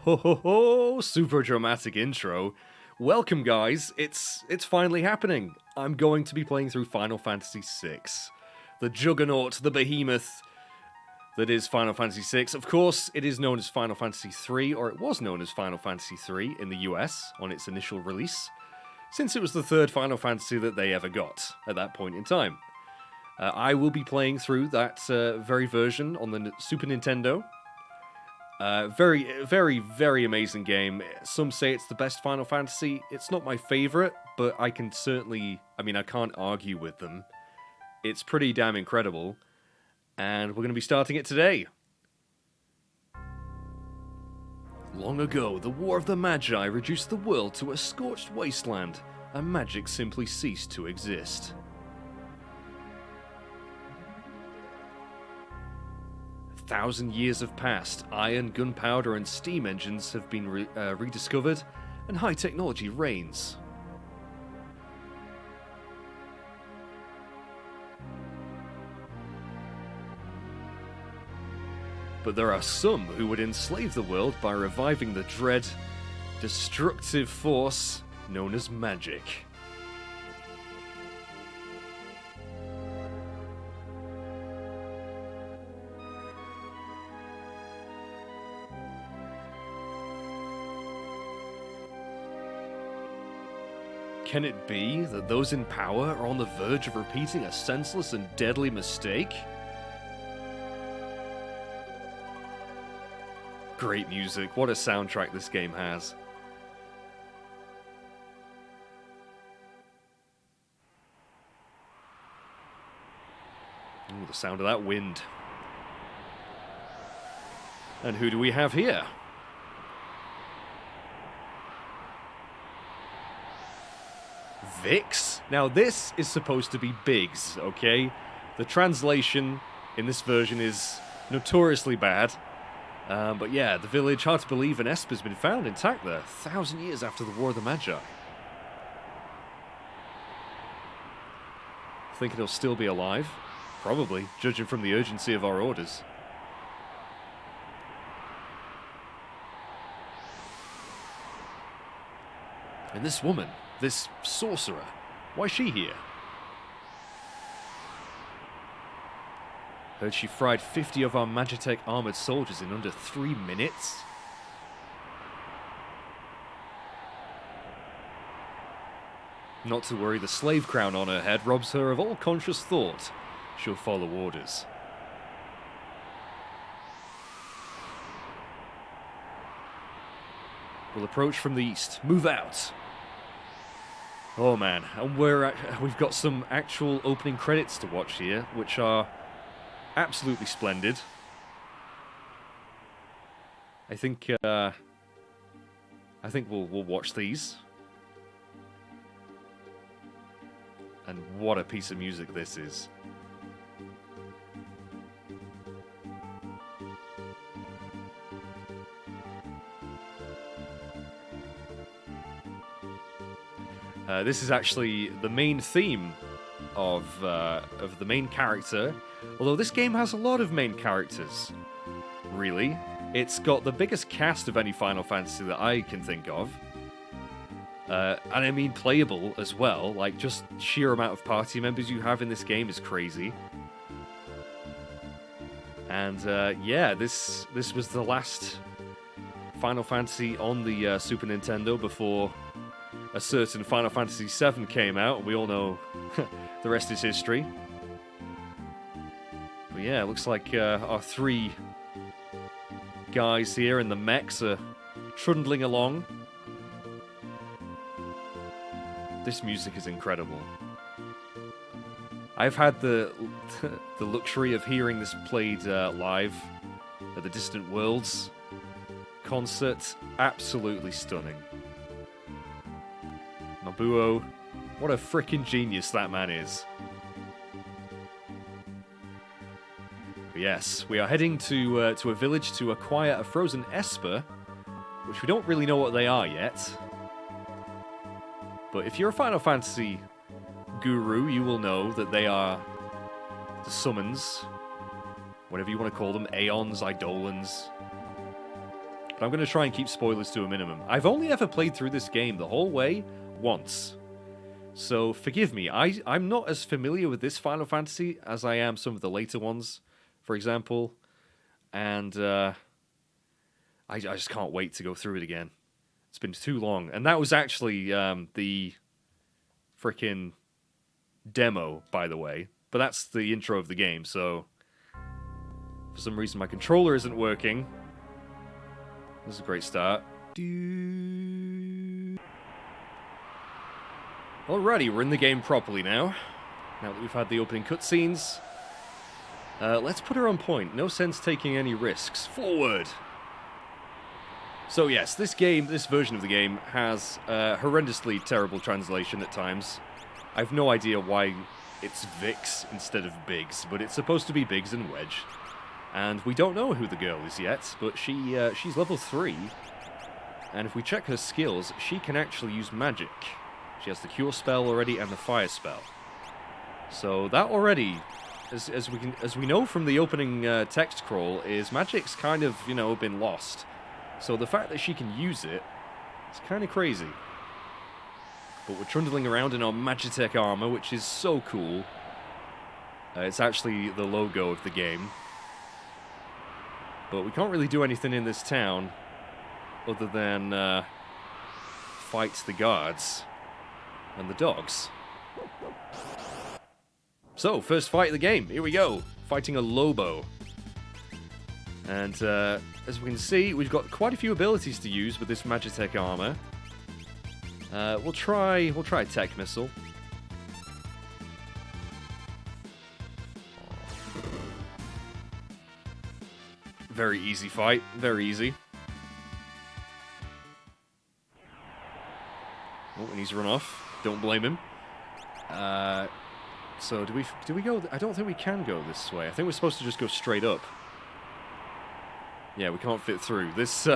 Ho ho ho! Super dramatic intro. Welcome, guys. It's finally happening. I'm going to be playing through Final Fantasy VI. The juggernaut, the behemoth that is Final Fantasy VI. Of course, it is known as Final Fantasy III, or it was known as Final Fantasy III in the US on its initial release, since it was the third Final Fantasy that they ever got at that point in time. I will be playing through that very version on the Super Nintendo. Very amazing game. Some say it's the best Final Fantasy. It's not my favorite, but I can certainly... I can't argue with them. It's pretty damn incredible. And we're going to be starting it today. Long ago, the War of the Magi reduced the world to a scorched wasteland, and magic simply ceased to exist. A 1,000 years have passed, iron, gunpowder and steam engines have been rediscovered, and high technology reigns. But there are some who would enslave the world by reviving the dread, destructive force known as magic. Can it be that those in power are on the verge of repeating a senseless and deadly mistake? Great music, what a soundtrack this game has. Ooh, the sound of that wind. And who do we have here? Vix? Now this is supposed to be Biggs, okay? The translation in this version is notoriously bad. But yeah, the village, hard to believe, an Esper's been found intact there, 1,000 years after the War of the Magi. Think it'll still be alive? Probably, judging from the urgency of our orders. And this woman, this sorcerer, why is she here? Heard she fried 50 of our Magitech armored soldiers in under 3 minutes? Not to worry, the slave crown on her head robs her of all conscious thought. She'll follow orders. We'll approach from the east. Move out! Oh man, and we've got some actual opening credits to watch here, which are absolutely splendid. I think we'll watch these. And what a piece of music this is. This is actually the main theme of the main character. Although this game has a lot of main characters, really. It's got the biggest cast of any Final Fantasy that I can think of. And I mean playable as well, like just sheer amount of party members you have in this game is crazy. And yeah, this was the last Final Fantasy on the Super Nintendo before a certain Final Fantasy VII came out, and we all know the rest is history. But yeah, it looks like our three guys here in the mechs are trundling along. This music is incredible. I've had the luxury of hearing this played live at the Distant Worlds concert. Absolutely stunning. Nobuo, what a frickin' genius that man is. But yes, we are heading to a village to acquire a frozen Esper, which we don't really know what they are yet. But if you're a Final Fantasy guru, you will know that they are the summons, whatever you want to call them, Aeons, Eidolons, But I'm going to try and keep spoilers to a minimum. I've only ever played through this game the whole way once. So forgive me, I'm not as familiar with this Final Fantasy as I am some of the later ones, for example. And I just can't wait to go through it again. It's been too long. And that was actually the frickin' demo, by the way. But that's the intro of the game, so... For some reason my controller isn't working. This is a great start. Alrighty, we're in the game properly now. Now that we've had the opening cutscenes. Let's put her on point. No sense taking any risks. Forward! So yes, this version of the game has horrendously terrible translation at times. I've no idea why it's Vix instead of Biggs, but it's supposed to be Biggs and Wedge. And we don't know who the girl is yet, but she's level 3. And if we check her skills, she can actually use magic. She has the Cure spell already and the Fire spell. So that already, as we know from the opening text crawl, is magic's kind of, been lost. So the fact that she can use it, it's kind of crazy. But we're trundling around in our Magitech armor, which is so cool. It's actually the logo of the game. But we can't really do anything in this town other than fight the guards and the dogs. So, first fight of the game. Here we go. Fighting a Lobo. And as we can see, we've got quite a few abilities to use with this Magitech armor. We'll try a Tech Missile. Very easy fight. Very easy. Oh, and he's run off. Don't blame him. So do we go? I don't think we can go this way. I think we're supposed to just go straight up. Yeah, we can't fit through. This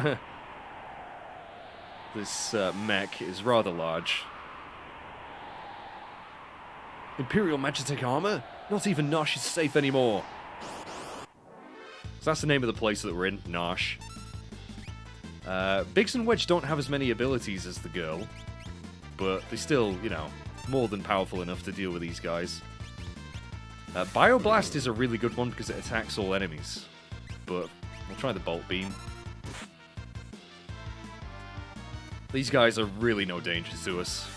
mech is rather large. Imperial Magitech armor? Not even Narshe is safe anymore. So that's the name of the place that we're in, Narshe. Biggs and Wedge don't have as many abilities as the girl, but they're still, more than powerful enough to deal with these guys. Bioblast is a really good one because it attacks all enemies, but we'll try the Bolt Beam. These guys are really no danger to us.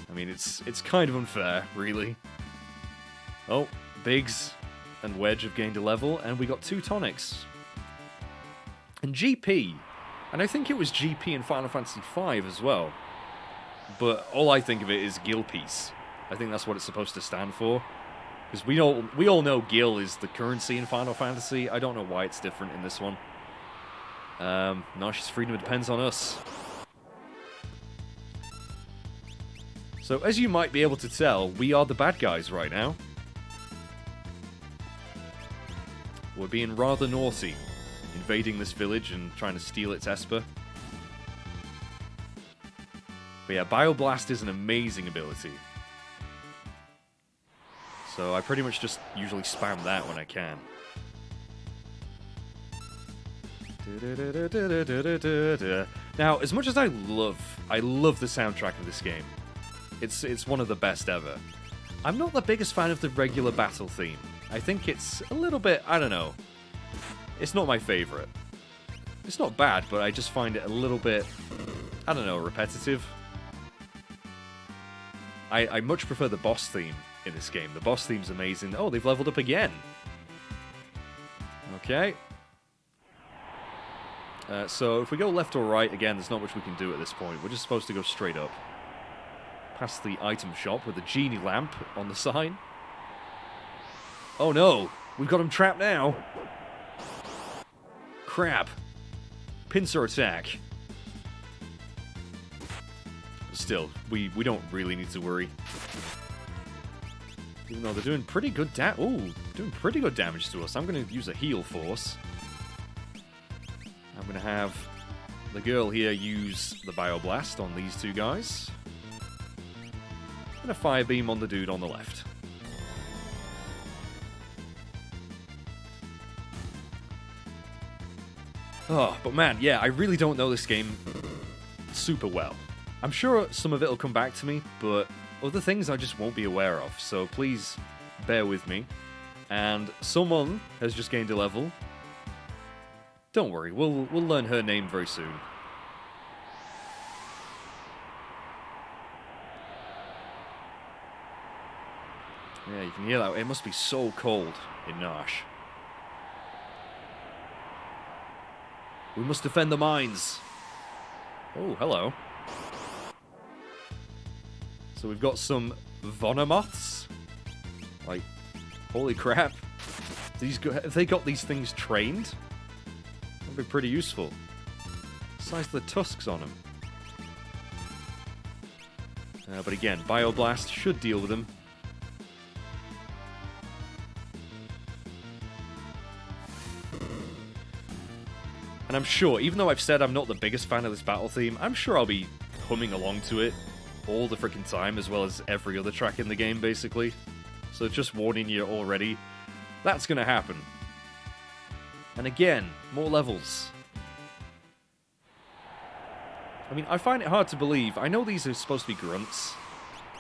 I mean, it's kind of unfair, really. Oh, Biggs and Wedge have gained a level, and we got 2 tonics. And GP. And I think it was GP in Final Fantasy V as well. But all I think of it is Gil Piece. I think that's what it's supposed to stand for. Because we all know Gil is the currency in Final Fantasy. I don't know why it's different in this one. Narshe's freedom depends on us. So, as you might be able to tell, we are the bad guys right now. We're being rather naughty, invading this village and trying to steal its Esper. But yeah, Bioblast is an amazing ability. So I pretty much just usually spam that when I can. Now, as much as I love the soundtrack of this game. It's one of the best ever. I'm not the biggest fan of the regular battle theme. I think it's a little bit, I don't know. It's not my favorite. It's not bad, but I just find it a little bit, I don't know, repetitive. I much prefer the boss theme in this game. The boss theme's amazing. Oh, they've leveled up again. Okay. So if we go left or right, again, there's not much we can do at this point. We're just supposed to go straight up. Past the item shop with a genie lamp on the sign. Oh no! We've got him trapped now! Crap. Pincer attack. Still, we don't really need to worry. Even though they're doing pretty good damage to us. I'm going to use a heal force. I'm going to have the girl here use the Bioblast on these 2 guys. And a Fire Beam on the dude on the left. Oh, but man, yeah, I really don't know this game super well. I'm sure some of it will come back to me, but other things I just won't be aware of, so please bear with me. And someone has just gained a level. Don't worry, we'll learn her name very soon. Yeah, you can hear that. It must be so cold in Narshe. We must defend the mines. Oh, hello. So we've got some Vonomoths. Like, holy crap. Have they got these things trained? That'd be pretty useful. Size the tusks on them. But again, Bioblast should deal with them. And I'm sure, even though I've said I'm not the biggest fan of this battle theme, I'm sure I'll be humming along to it all the freaking time, as well as every other track in the game, basically. So just warning you already, that's gonna happen. And again, more levels. I mean, I find it hard to believe. I know these are supposed to be grunts,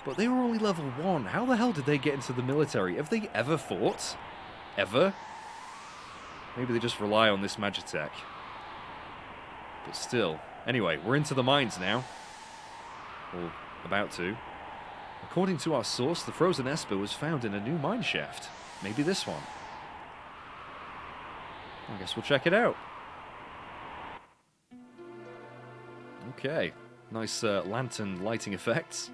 but they were only level 1. How the hell did they get into the military? Have they ever fought? Ever? Maybe they just rely on this Magitech. But still. Anyway, we're into the mines now. Or about to. According to our source, the frozen Esper was found in a new mine shaft. Maybe this one. I guess we'll check it out. Okay. Nice lantern lighting effects.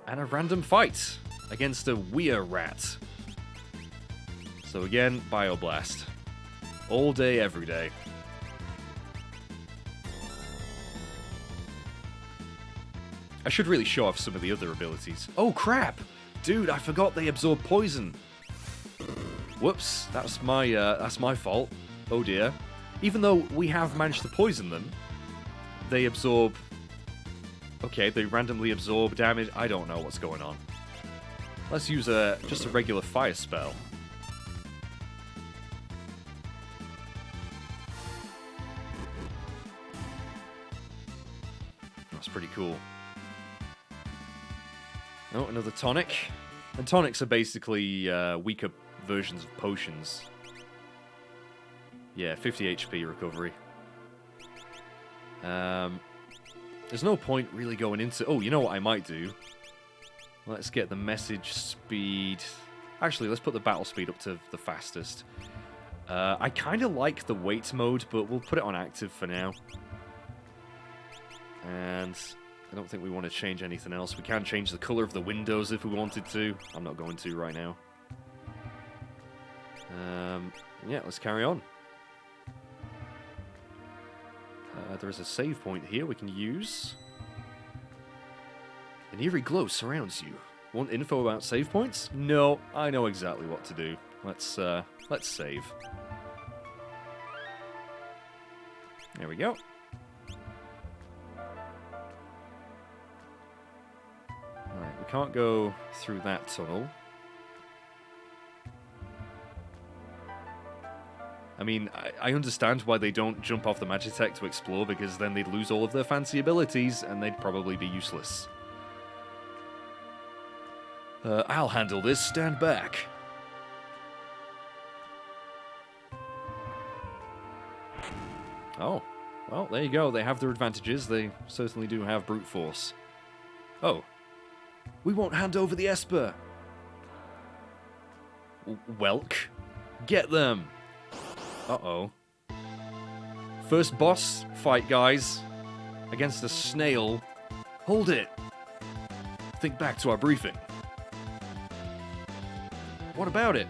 And a random fight against a Weir rat. So again, Bioblast. All day, every day. I should really show off some of the other abilities. Oh crap! Dude, I forgot they absorb poison. Whoops, that's my fault. Oh dear. Even though we have managed to poison them, they absorb... Okay, they randomly absorb damage. I don't know what's going on. Let's use just a regular fire spell. That's pretty cool. Oh, another tonic. And tonics are basically weaker versions of potions. Yeah, 50 HP recovery. There's no point really going into... Oh, you know what I might do? Let's get the message speed... Actually, let's put the battle speed up to the fastest. I kind of like the wait mode, but we'll put it on active for now. And I don't think we want to change anything else. We can change the color of the windows if we wanted to. I'm not going to right now. Yeah, let's carry on. There is a save point here we can use. An eerie glow surrounds you. Want info about save points? No, I know exactly what to do. Let's save. There we go. Alright, we can't go through that tunnel. I mean, I understand why they don't jump off the Magitech to explore, because then they'd lose all of their fancy abilities, and they'd probably be useless. I'll handle this, stand back. Oh, well, there you go, they have their advantages, they certainly do have brute force. Oh, we won't hand over the Esper. Welk, get them. Uh-oh. First boss fight, guys. Against a snail. Hold it. Think back to our briefing. What about it?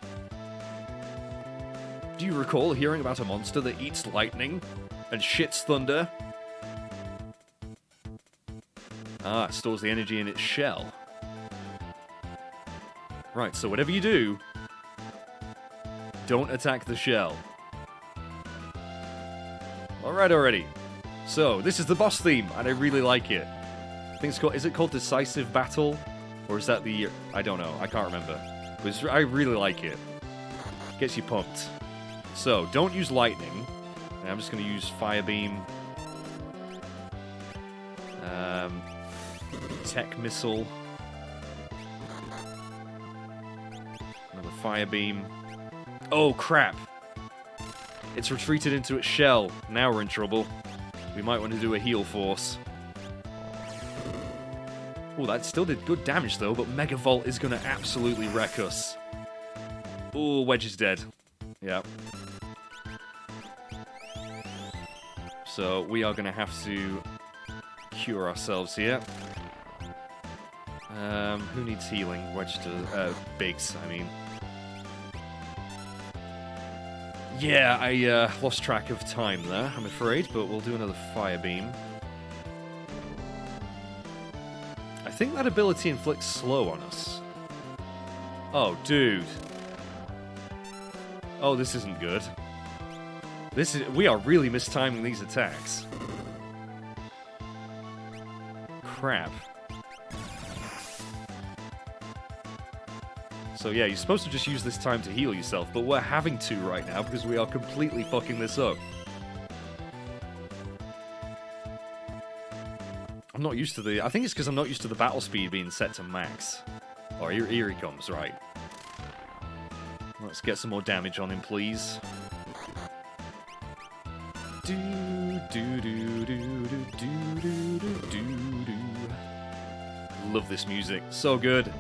Do you recall hearing about a monster that eats lightning and shits thunder? Ah, it stores the energy in its shell. Right, so whatever you do, don't attack the shell. Alright already. So, this is the boss theme, and I really like it. I think it's called... Is it called Decisive Battle? Or is that the... I don't know. I can't remember. But I really like it. Gets you pumped. So, don't use lightning. And I'm just going to use Fire Beam. Tech Missile. Another Fire Beam. Oh, crap. It's retreated into its shell. Now we're in trouble. We might want to do a Heal Force. Oh, that still did good damage, though, but Mega Volt is going to absolutely wreck us. Oh, Wedge is dead. Yeah. So we are going to have to cure ourselves here. Who needs healing? Wedge does. Biggs, I mean. Yeah, I lost track of time there, I'm afraid, but we'll do another Fire Beam. I think that ability inflicts slow on us. Oh, dude. Oh, this isn't good. We are really mistiming these attacks. Crap. So yeah, you're supposed to just use this time to heal yourself, but we're having to right now because we are completely fucking this up. I'm not used to the... I think it's because I'm not used to the battle speed being set to max. Oh, here he comes, right. Let's get some more damage on him, please. Love this music. So good.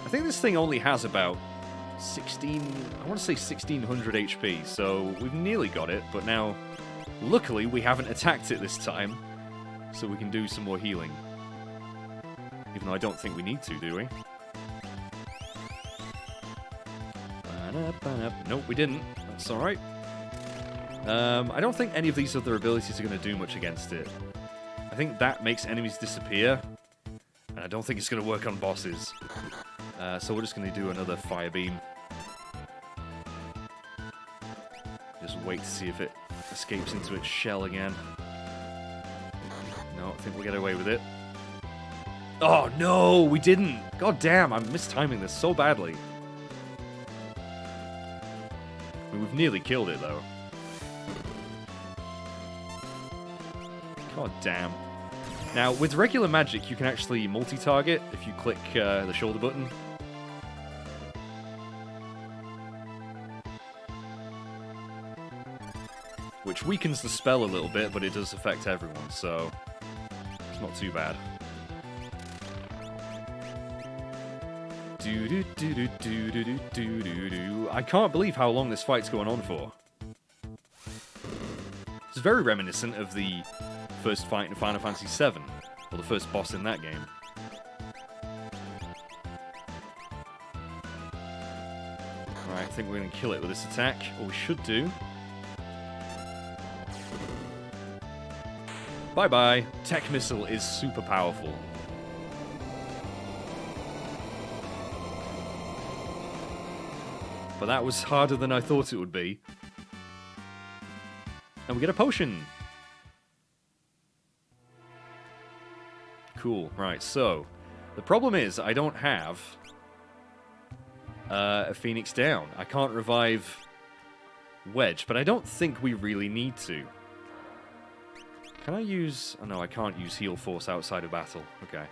I think this thing only has about 16... I want to say 1600 HP, so we've nearly got it, but now, luckily, we haven't attacked it this time, so we can do some more healing. Even though I don't think we need to, do we? Nope, we didn't. That's alright. I don't think any of these other abilities are going to do much against it. I think that makes enemies disappear, and I don't think it's going to work on bosses. So we're just going to do another Fire Beam. Just wait to see if it escapes into its shell again. No, I think we'll get away with it. Oh, no, we didn't. God damn, I'm mistiming this so badly. I mean, we've nearly killed it, though. God damn. Now, with regular magic, you can actually multi-target if you click the shoulder button. Which weakens the spell a little bit, but it does affect everyone, so it's not too bad. I can't believe how long this fight's going on for. It's very reminiscent of the first fight in Final Fantasy VII, or the first boss in that game. Right, I think we're going to kill it with this attack, or we should do. Bye-bye. Tech Missile is super powerful. But that was harder than I thought it would be. And we get a potion. Cool. Right, so the problem is I don't have a Phoenix down. I can't revive Wedge, but I don't think we really need to. Can I use... Oh, no, I can't use Heal Force outside of battle. Okay.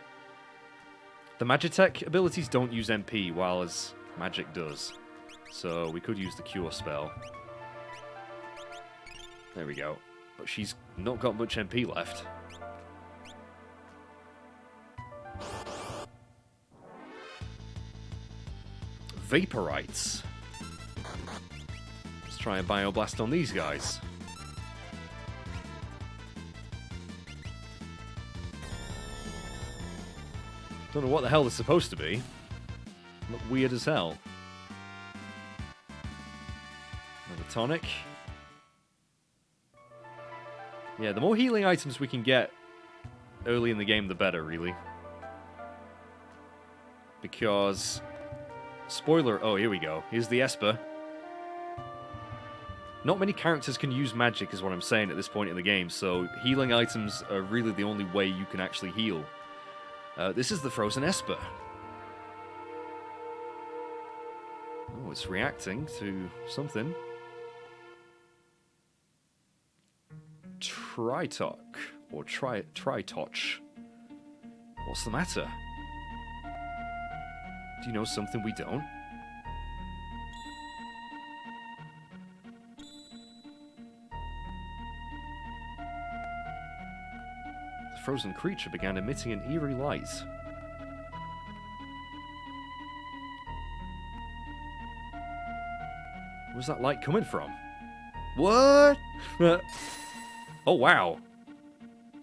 The Magitech abilities don't use MP, while as magic does. So we could use the Cure spell. There we go. But she's not got much MP left. Vaporites. Let's try a Bioblast on these guys. Don't know what the hell they're supposed to be. Look weird as hell. Another tonic. Yeah, the more healing items we can get early in the game, the better, really. Because... Spoiler... Oh, here we go. Here's the Esper. Not many characters can use magic, is what I'm saying at this point in the game, so healing items are really the only way you can actually heal. This is the Frozen Esper. Oh, it's reacting to something. Tritoc. Or Tritoch. What's the matter? Do you know something we don't? The frozen creature began emitting an eerie light. Where's that light coming from? What? Oh, wow.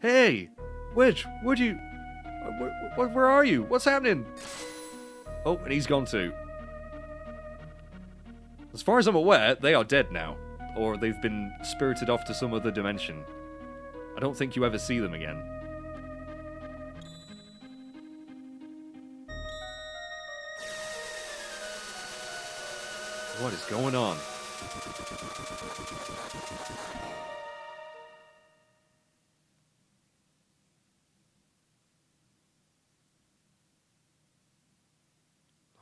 Hey! Wedge, where'd you... Where are you? What's happening? Oh, and he's gone too. As far as I'm aware, they are dead now. Or they've been spirited off to some other dimension. I don't think you ever see them again. What is going on?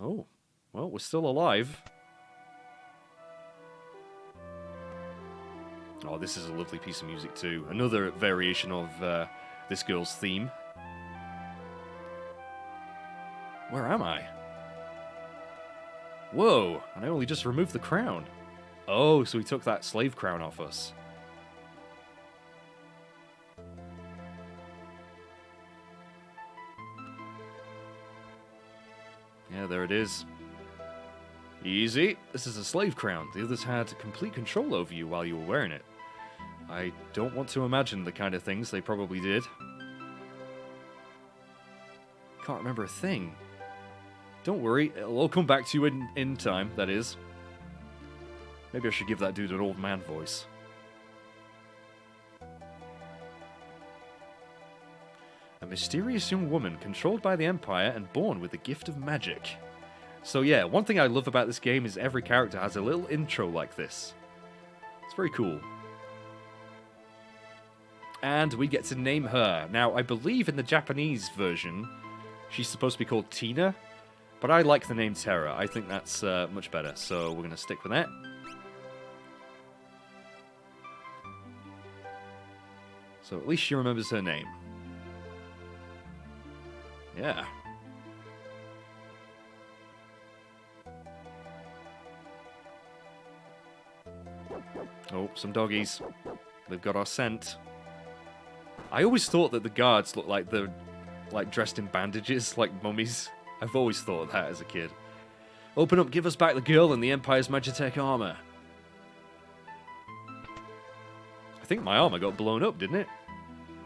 Oh, well, we're still alive. Oh, this is a lovely piece of music too. Another variation of this girl's theme. Where am I? Whoa, and I only just removed the crown. Oh, so he took that slave crown off us. Yeah, there it is. Easy. This is a slave crown. The others had complete control over you while you were wearing it. I don't want to imagine the kind of things they probably did. Can't remember a thing. Don't worry, it'll all come back to you in time, that is. Maybe I should give that dude an old man voice. A mysterious young woman controlled by the Empire and born with the gift of magic. So yeah, one thing I love about this game is every character has a little intro like this. It's very cool. And we get to name her. Now, I believe in the Japanese version, she's supposed to be called Tina, but I like the name Terra. I think that's much better, so we're going to stick with that. So at least she remembers her name. Yeah. Oh, some doggies. They've got our scent. I always thought that the guards looked like they're dressed in bandages, like mummies. I've always thought that as a kid. Open up, give us back the girl in the Empire's Magitech armor. I think my armor got blown up, didn't it?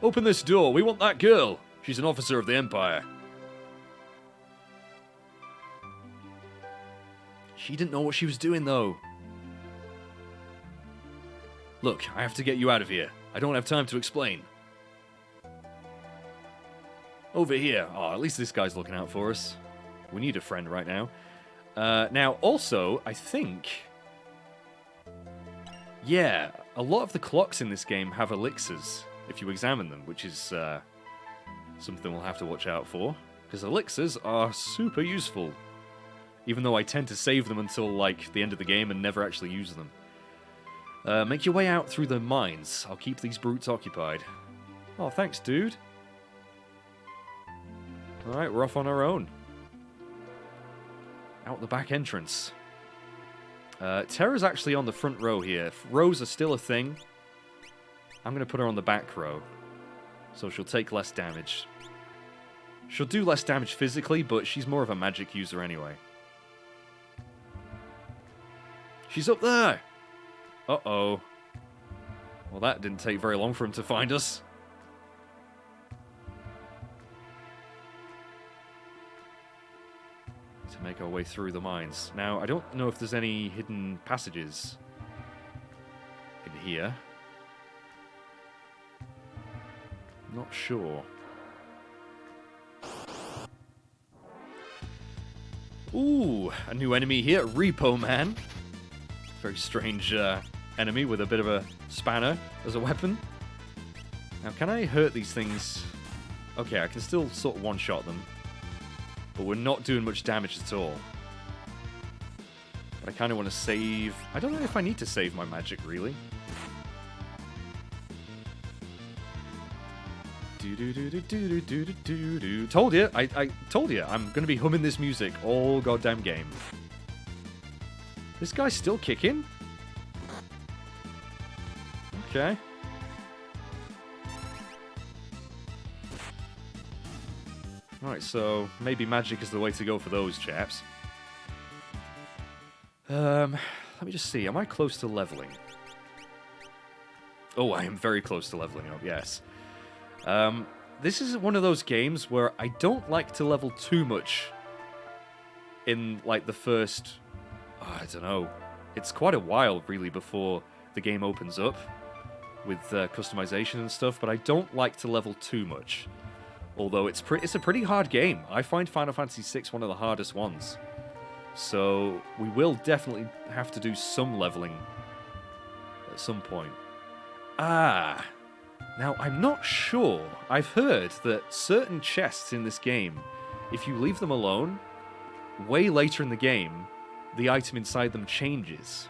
Open this door, we want that girl. She's an officer of the Empire. She didn't know what she was doing, though. Look, I have to get you out of here. I don't have time to explain. Over here. Oh, at least this guy's looking out for us. We need a friend right now. Now, also, I think... Yeah, a lot of the clocks in this game have elixirs, if you examine them, which is something we'll have to watch out for. Because elixirs are super useful. Even though I tend to save them until, like, the end of the game and never actually use them. Make your way out through the mines. I'll keep these brutes occupied. Oh, thanks, dude. Alright, we're off on our own. Out the back entrance. Terra's actually on the front row here. If rows are still a thing, I'm going to put her on the back row. So she'll take less damage. She'll do less damage physically, but she's more of a magic user anyway. She's up there! Uh-oh. Well, that didn't take very long for him to find us. To make our way through the mines. Now, I don't know if there's any hidden passages in here. Not sure. Ooh, a new enemy here, Repo Man. Very strange enemy with a bit of a spanner as a weapon. Now, can I hurt these things? Okay, I can still sort of one-shot them. But we're not doing much damage at all. But I kind of want to save... I don't know if I need to save my magic, really. Told you, I told you, I'm going to be humming this music all goddamn game. This guy's still kicking? Okay. Alright, so maybe magic is the way to go for those chaps. Let me just see, am I close to leveling? Oh, I am very close to leveling up, yes. This is one of those games where I don't like to level too much in, like, the first... Oh, I don't know. It's quite a while, really, before the game opens up with customization and stuff, but I don't like to level too much. Although it's a pretty hard game. I find Final Fantasy VI one of the hardest ones. So we will definitely have to do some leveling at some point. Ah... Now, I'm not sure. I've heard that certain chests in this game, if you leave them alone, way later in the game, the item inside them changes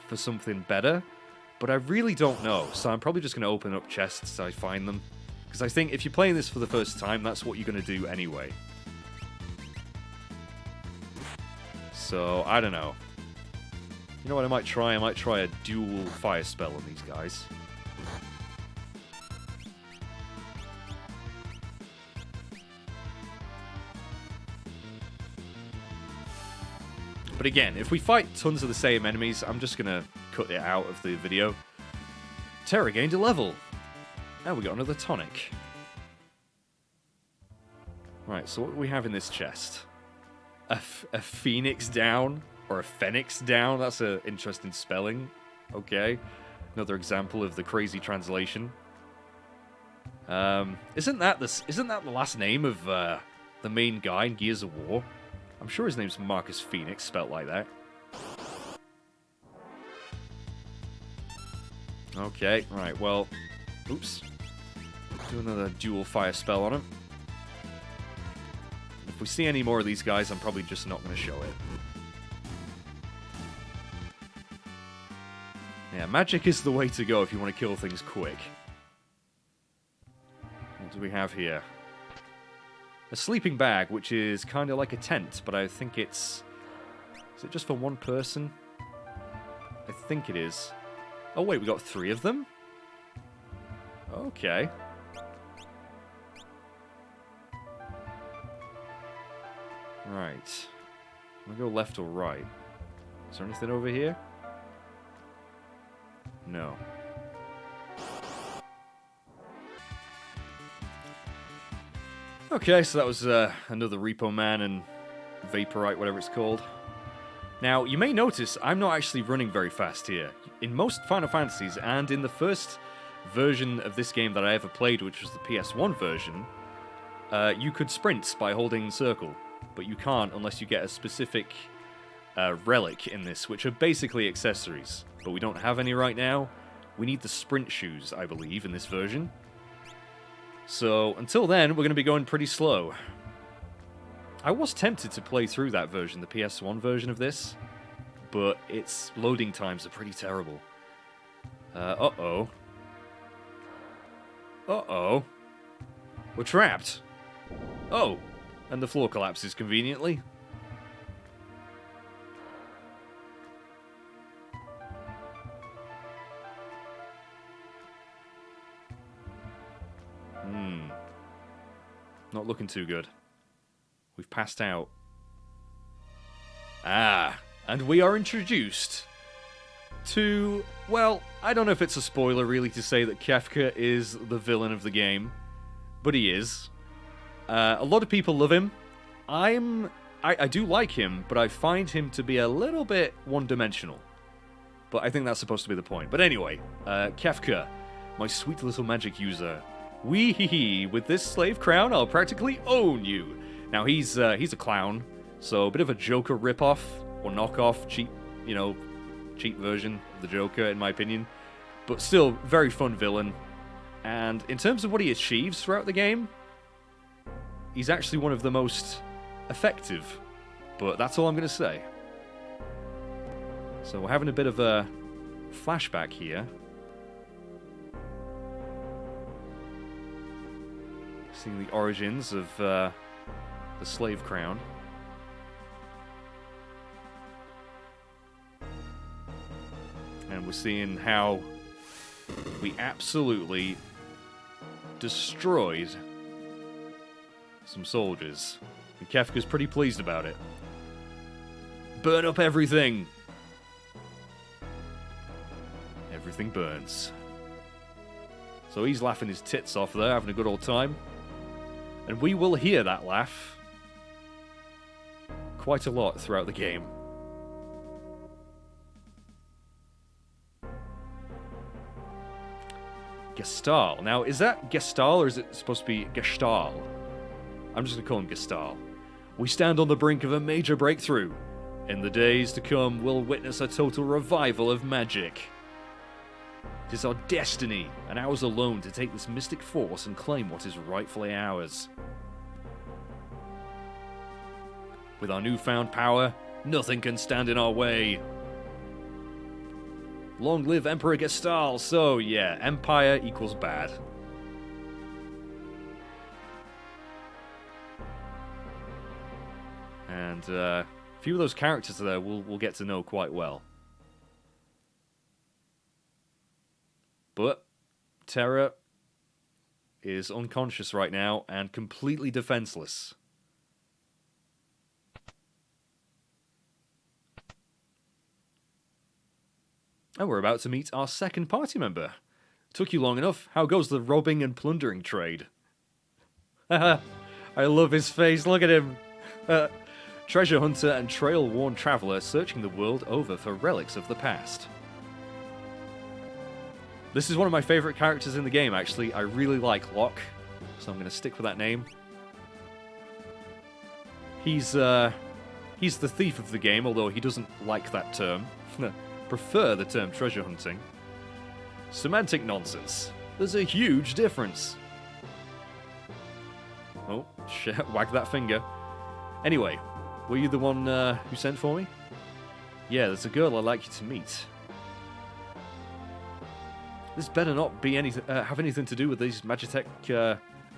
for something better. But I really don't know, so I'm probably just going to open up chests as I find them. Because I think if you're playing this for the first time, that's what you're going to do anyway. So, I don't know. You know what I might try? I might try a dual fire spell on these guys. But again, if we fight tons of the same enemies, I'm just going to cut it out of the video. Terra gained a level. Now we got another tonic. Right, so what do we have in this chest? A phoenix down? Or a phoenix down? That's an interesting spelling. Okay. Another example of the crazy translation. Isn't that the last name of the main guy in Gears of War? I'm sure his name's Marcus Phoenix, spelt like that. Okay, right, well... Oops. Do another dual fire spell on him. If we see any more of these guys, I'm probably just not going to show it. Yeah, magic is the way to go if you want to kill things quick. What do we have here? A sleeping bag, which is kind of like a tent, but I think it's... Is it just for one person? I think it is. Oh wait, we got 3 of them? Okay. Right. I'm gonna go left or right. Is there anything over here? No. Okay, so that was another Repo Man and Vaporite, whatever it's called. Now, you may notice I'm not actually running very fast here. In most Final Fantasies, and in the first version of this game that I ever played, which was the PS1 version, you could sprint by holding circle, but you can't unless you get a specific relic in this, which are basically accessories. But we don't have any right now. We need the sprint shoes, I believe, in this version. So, until then, we're going to be going pretty slow. I was tempted to play through that version, the PS1 version of this, but its loading times are pretty terrible. Uh-oh. Uh-oh. We're trapped. Oh, and the floor collapses conveniently. Not looking too good. We've passed out. Ah, and we are introduced to... Well, I don't know if it's a spoiler, really, to say that Kefka is the villain of the game, but he is. A lot of people love him. I do like him, but I find him to be a little bit one-dimensional. But I think that's supposed to be the point. But anyway, Kefka, my sweet little magic user. Wee hee hee, with this slave crown, I'll practically own you. Now, he's a clown, so a bit of a Joker ripoff, or knockoff, cheap version of the Joker, in my opinion. But still, very fun villain. And in terms of what he achieves throughout the game, he's actually one of the most effective. But that's all I'm going to say. So we're having a bit of a flashback here. Seeing the origins of the slave crown. And we're seeing how we absolutely destroyed some soldiers. And Kefka's pretty pleased about it. Burn up everything! Everything burns. So he's laughing his tits off there, having a good old time. And we will hear that laugh quite a lot throughout the game. Gestal. Now, is that Gestal or is it supposed to be Gestal? I'm just going to call him Gestal. We stand on the brink of a major breakthrough. In the days to come, we'll witness a total revival of magic. It is our destiny, and ours alone, to take this mystic force and claim what is rightfully ours. With our newfound power, nothing can stand in our way. Long live Emperor Gestal. So, yeah, Empire equals bad. And a few of those characters there we'll get to know quite well. But Terra is unconscious right now and completely defenseless. And we're about to meet our second party member. Took you long enough. How goes the robbing and plundering trade? Haha, I love his face. Look at him. Treasure hunter and trail-worn traveler searching the world over for relics of the past. This is one of my favorite characters in the game, actually. I really like Locke, so I'm going to stick with that name. He's the thief of the game, although he doesn't like that term. Prefer the term treasure hunting. Semantic nonsense. There's a huge difference. Oh, shit, wag that finger. Anyway, were you the one who sent for me? Yeah, there's a girl I'd like you to meet. This better not be have anything to do with these Magitech,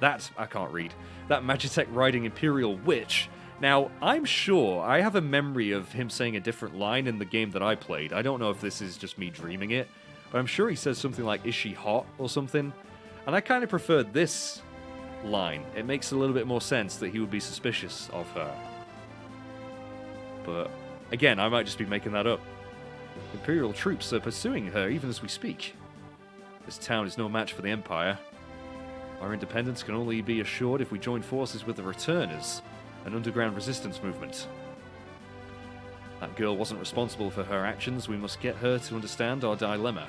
that, I can't read, that Magitech riding Imperial Witch. Now, I'm sure, I have a memory of him saying a different line in the game that I played. I don't know if this is just me dreaming it, but I'm sure he says something like, is she hot, or something? And I kind of prefer this line. It makes a little bit more sense that he would be suspicious of her. But, again, I might just be making that up. Imperial troops are pursuing her even as we speak. This town is no match for the Empire. Our independence can only be assured if we join forces with the Returners, an underground resistance movement. That girl wasn't responsible for her actions. We must get her to understand our dilemma.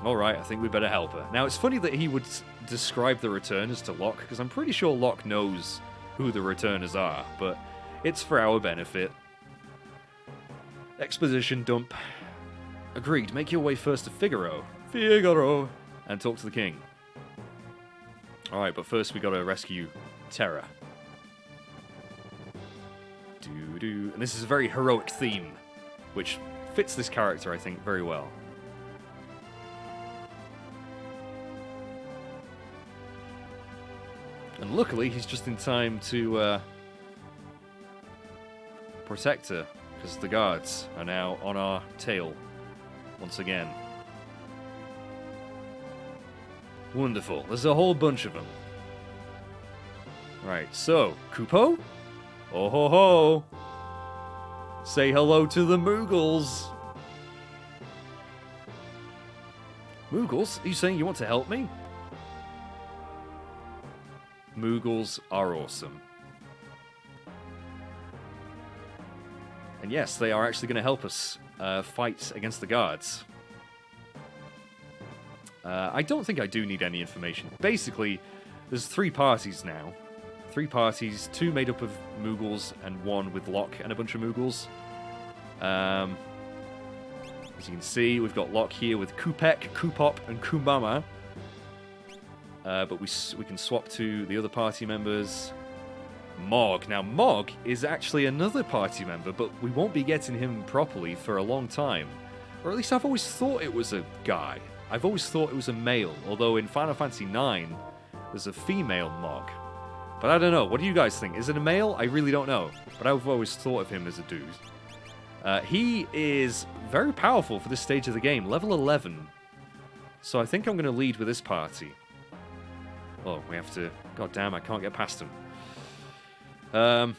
Alright, I think we better help her. Now, it's funny that he would describe the Returners to Locke, because I'm pretty sure Locke knows who the Returners are, but it's for our benefit. Exposition dump. Agreed, make your way first to Figaro. And talk to the king. Alright, but first we gotta rescue Terra. And this is a very heroic theme, which fits this character, I think, very well. And luckily, he's just in time to protect her, because the guards are now on our tail once again. Wonderful. There's a whole bunch of them. Right, so, Kupo? Oh ho ho! Say hello to the moogles! Moogles? Are you saying you want to help me? Moogles are awesome. And yes, they are actually going to help us fight against the guards. I don't think I do need any information. Basically, there's 3 parties now. 3 parties, 2 made up of moogles and 1 with Locke and a bunch of moogles. As you can see, we've got Locke here with Kupek, Kupop, and Kumama. But we can swap to the other party members. Mog. Now, Mog is actually another party member, but we won't be getting him properly for a long time. Or at least I've always thought it was a guy. I've always thought it was a male, although in Final Fantasy IX, there's a female Mog. But I don't know. What do you guys think? Is it a male? I really don't know. But I've always thought of him as a dude. He is very powerful for this stage of the game. Level 11. So I think I'm going to lead with this party. Oh, we have to... God damn, I can't get past him.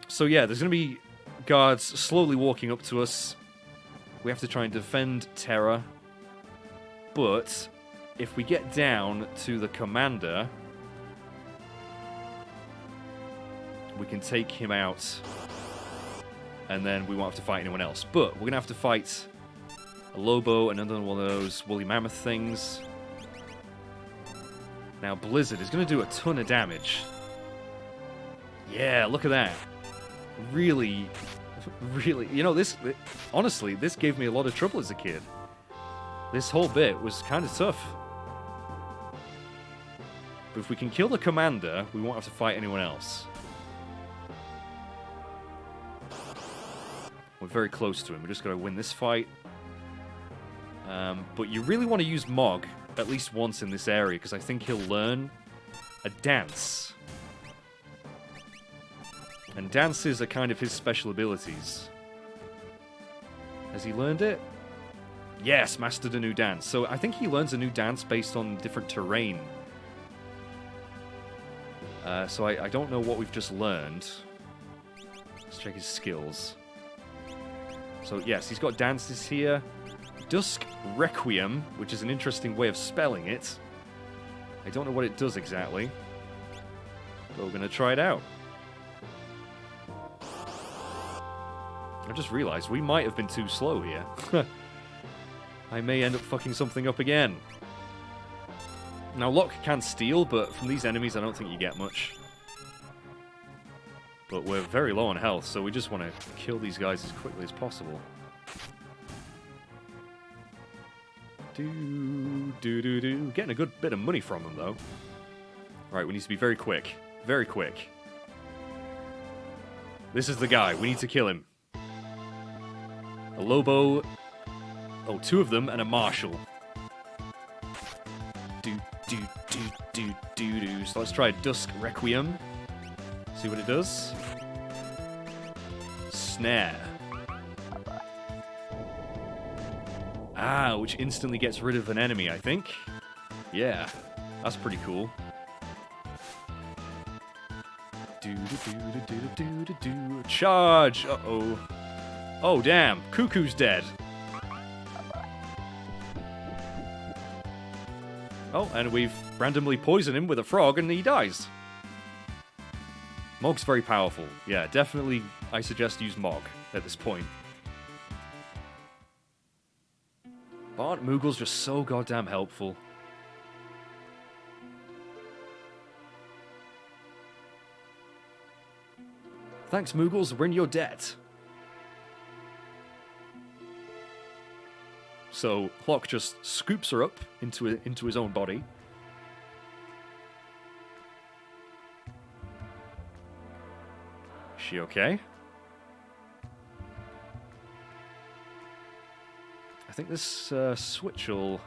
So yeah, there's going to be guards slowly walking up to us. We have to try and defend Terra. But if we get down to the commander, we can take him out. And then we won't have to fight anyone else. But we're going to have to fight a Lobo, another one of those woolly mammoth things. Now, Blizzard is going to do a ton of damage. Yeah, look at that. Really, really... You know, honestly, this gave me a lot of trouble as a kid. This whole bit was kind of tough. But if we can kill the commander, we won't have to fight anyone else. We're very close to him. We just got to win this fight. But you really want to use Mog at least once in this area, because I think he'll learn a dance. And dances are kind of his special abilities. Has he learned it? Yes, mastered a new dance. So I think he learns a new dance based on different terrain. So I don't know what we've just learned. Let's check his skills. So yes, he's got dances here. Dusk Requiem, which is an interesting way of spelling it. I don't know what it does exactly. But we're going to try it out. I just realized we might have been too slow here. I may end up fucking something up again. Now, Locke can steal, but from these enemies I don't think you get much. But we're very low on health, so we just want to kill these guys as quickly as possible. Getting a good bit of money from them, though. Right, we need to be very quick. Very quick. This is the guy. We need to kill him. A Lobo. Oh, two of them and a Marshal. So let's try Dusk Requiem. See what it does. Snare. Ah, which instantly gets rid of an enemy, I think. Yeah, that's pretty cool. Charge! Uh-oh. Oh, damn. Cuckoo's dead. Oh, and we've randomly poisoned him with a frog and he dies. Mog's very powerful. Yeah, definitely I suggest use Mog at this point. But aren't moogles just so goddamn helpful? Thanks, moogles. We're in your debt. So Locke just scoops her up into his own body. Is she okay? I think this switch will...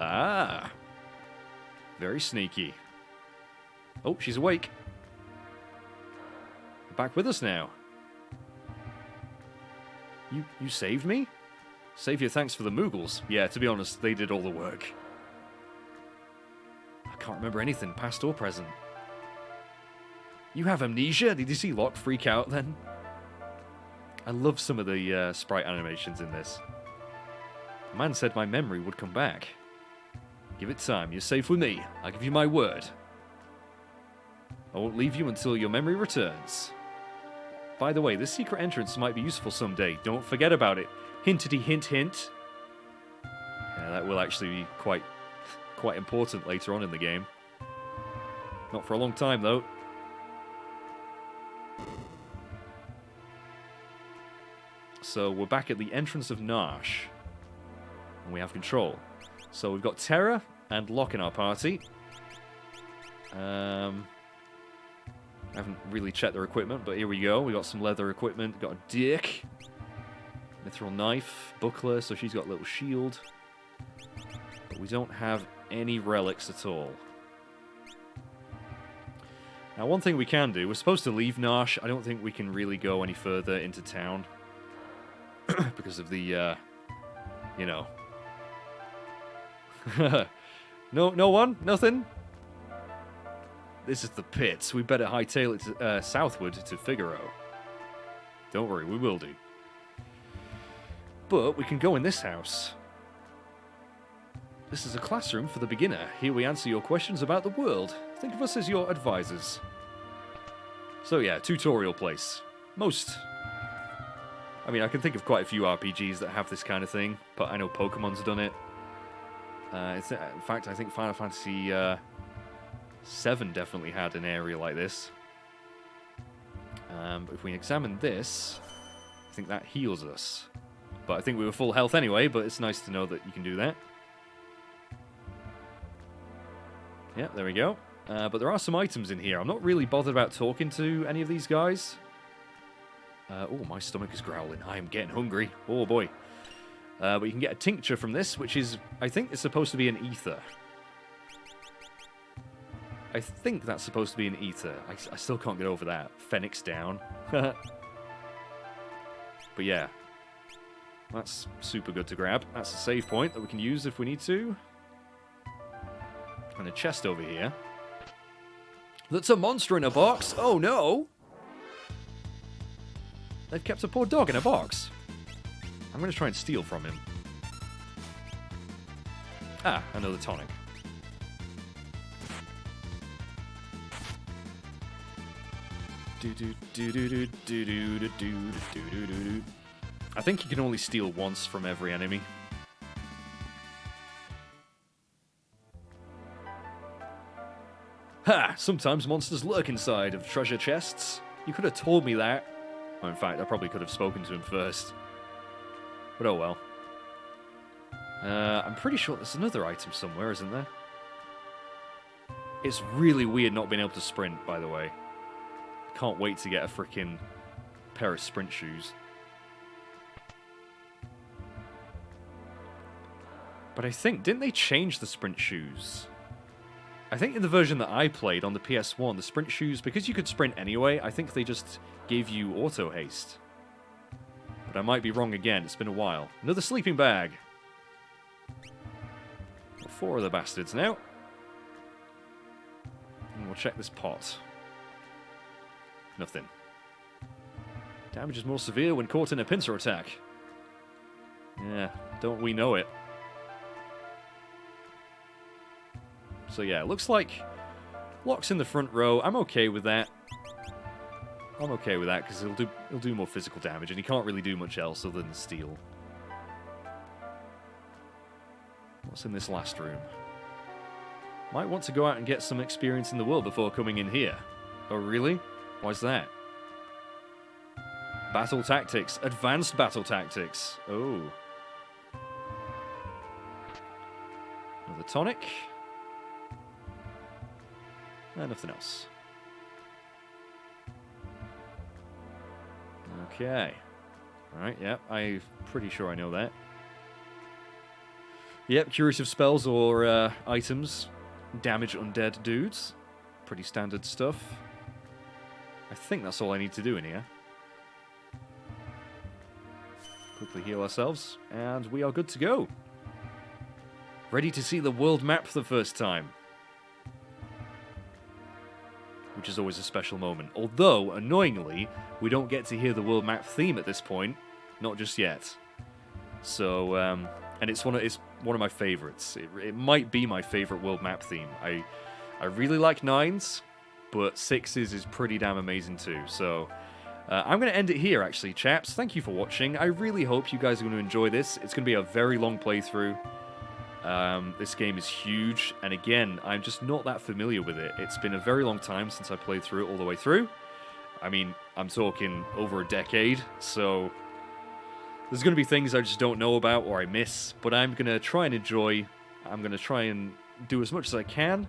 Ah! Very sneaky. Oh, she's awake. Back with us now. You saved me? Save your thanks for the moogles. Yeah, to be honest, they did all the work. I can't remember anything, past or present. You have amnesia? Did you see Locke freak out then? I love some of the sprite animations in this. The man said my memory would come back. Give it time, you're safe with me. I'll give you my word. I won't leave you until your memory returns. By the way, this secret entrance might be useful someday. Don't forget about it. Hintity hint hint. Yeah, that will actually be quite important later on in the game. Not for a long time, though. So we're back at the entrance of Narshe. And we have control. So we've got Terra and Locke in our party. I haven't really checked their equipment, but here we go. We got some leather equipment. Got a dick. Mithril knife. Buckler, so she's got a little shield. But we don't have any relics at all. Now, one thing we can do, we're supposed to leave Narshe. I don't think we can really go any further into town. Because of the, you know. No one? Nothing? This is the pits. We better hightail it southward to Figaro. Don't worry, we will do. But we can go in this house. This is a classroom for the beginner. Here we answer your questions about the world. Think of us as your advisors. So yeah, tutorial place. I mean, I can think of quite a few RPGs that have this kind of thing, but I know Pokemon's done it. In fact, I think Final Fantasy VII definitely had an area like this. But if we examine this, I think that heals us. But I think we were full health anyway, but it's nice to know that you can do that. Yeah, there we go. But there are some items in here. I'm not really bothered about talking to any of these guys. Oh, my stomach is growling. I am getting hungry. Oh, boy. But you can get a tincture from this, which is, I think, is supposed to be an ether. I think that's supposed to be an ether. I still can't get over that. Phoenix down. But yeah. That's super good to grab. That's a save point that we can use if we need to. And a chest over here. That's a monster in a box! Oh no! They've kept a poor dog in a box. I'm going to try and steal from him. Ah, another tonic. I think you can only steal once from every enemy. Ha! Sometimes monsters lurk inside of treasure chests. You could have told me that. Well, in fact, I probably could have spoken to him first. But oh well. I'm pretty sure there's another item somewhere, isn't there? It's really weird not being able to sprint, by the way. I can't wait to get a freaking pair of sprint shoes. But I think, didn't they change the sprint shoes? I think in the version that I played on the PS1, the sprint shoes, because you could sprint anyway, I think they just gave you auto haste. But I might be wrong again, it's been a while. Another sleeping bag. Got 4 of the bastards now. And we'll check this pot. Nothing. Damage is more severe when caught in a pincer attack. Yeah, don't we know it. So yeah, it looks like locks in the front row. I'm okay with that. I'm okay with that because it'll do more physical damage, and he can't really do much else other than steal. What's in this last room? Might want to go out and get some experience in the world before coming in here. Oh really? Why's that? Battle tactics. Advanced battle tactics. Oh. Another tonic. And nothing else. Okay. Alright, yep, I'm pretty sure I know that. Yep, curative spells or items. Damage undead dudes. Pretty standard stuff. I think that's all I need to do in here. Quickly heal ourselves, and we are good to go. Ready to see the world map for the first time. Which is always a special moment. Although, annoyingly, we don't get to hear the world map theme at this point. Not just yet. So, and it's one of my favorites. It might be my favorite world map theme. I really like 9's, but 6's is pretty damn amazing too. So, I'm going to end it here, actually, chaps. Thank you for watching. I really hope you guys are going to enjoy this. It's going to be a very long playthrough. This game is huge, and again, I'm just not that familiar with it. It's been a very long time since I played through it all the way through. I mean, I'm talking over a decade, so there's going to be things I just don't know about or I miss, but I'm going to try and enjoy. I'm going to try and do as much as I can,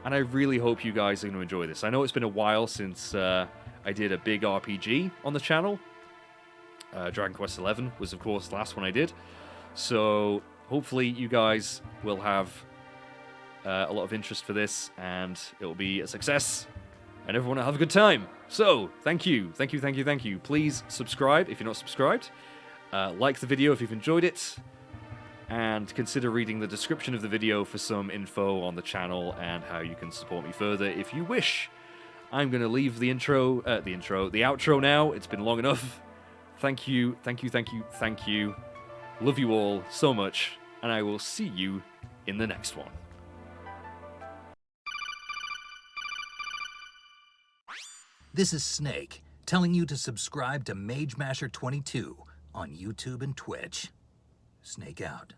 and I really hope you guys are going to enjoy this. I know it's been a while since I did a big RPG on the channel. Dragon Quest XI was, of course, the last one I did. So hopefully you guys will have a lot of interest for this, and it will be a success, and everyone will have a good time. So, thank you. Please subscribe if you're not subscribed. Like the video if you've enjoyed it. And consider reading the description of the video for some info on the channel and how you can support me further if you wish. I'm going to leave the outro now. It's been long enough. Thank you. Love you all so much, and I will see you in the next one. This is Snake, telling you to subscribe to Mage Masher 22 on YouTube and Twitch. Snake out.